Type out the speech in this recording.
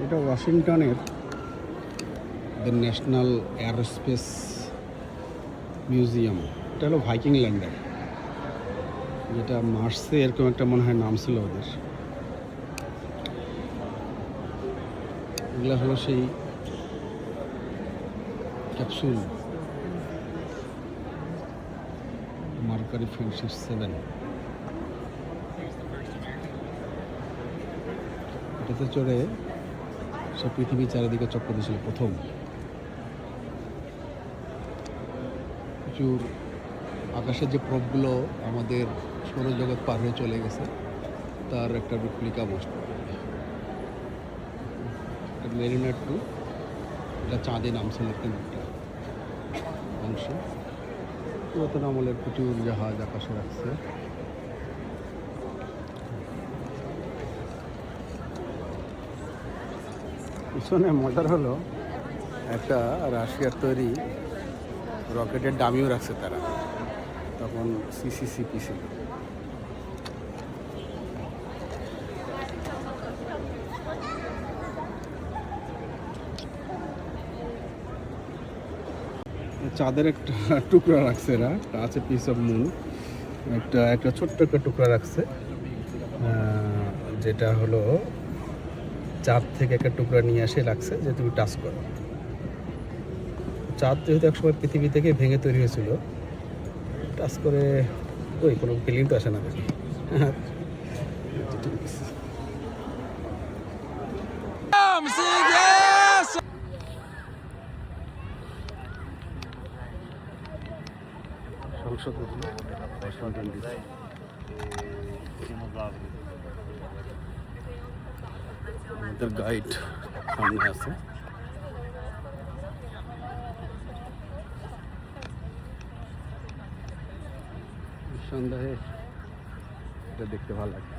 এটা ওয়াশিংটনের the national airspace museum. এটা হলো ভাইকিং ল্যান্ডার, যেটা মার্সে এরকম একটা মনে হয় নাম ছিল ওদের। এগুলো হলো সেই ক্যাপসুল মার্কারি ফ্রেন্ডশিপ 7। এটাতে চড়ে সে পৃথিবী চারিদিকে চক্কর দিয়েছিল প্রথম। প্রচুর আকাশের যে প্রবগুলো আমাদের সৌরজগৎ পার হয়ে চলে গেছে তার একটা রিপ্লিকা বস্তু। মেরিনার 2, এটা চাঁদে নামছিল এরকম একটা অংশ। পুরাতন আমলের প্রচুর জাহাজ আকাশে রাখছে। পিছনে মজার হলো একটা রাশিয়ার তৈরি রকেটের ডামিও রাখছে তারা, তখন সিসিসিপি ছিল। চাঁদের একটা টুকরা রাখছে এরা, আছে পিস অফ মুন। একটা ছোট্ট একটা টুকরা রাখছে, যেটা হলো চাঁদ থেকে একটা টুকরা নিয়ে আসে রাখছে যে তুমি টাচ করো। চাঁদ যেহেতু একসময় পৃথিবী থেকে ভেঙে তৈরি হয়েছিল, টাচ করে ওই কোনো ফিলিং তো আসে না দেখি। সংসদ আমাদের গাইড সামনে আছে। সন্ধ্যায় এটা দেখতে ভালো লাগছে।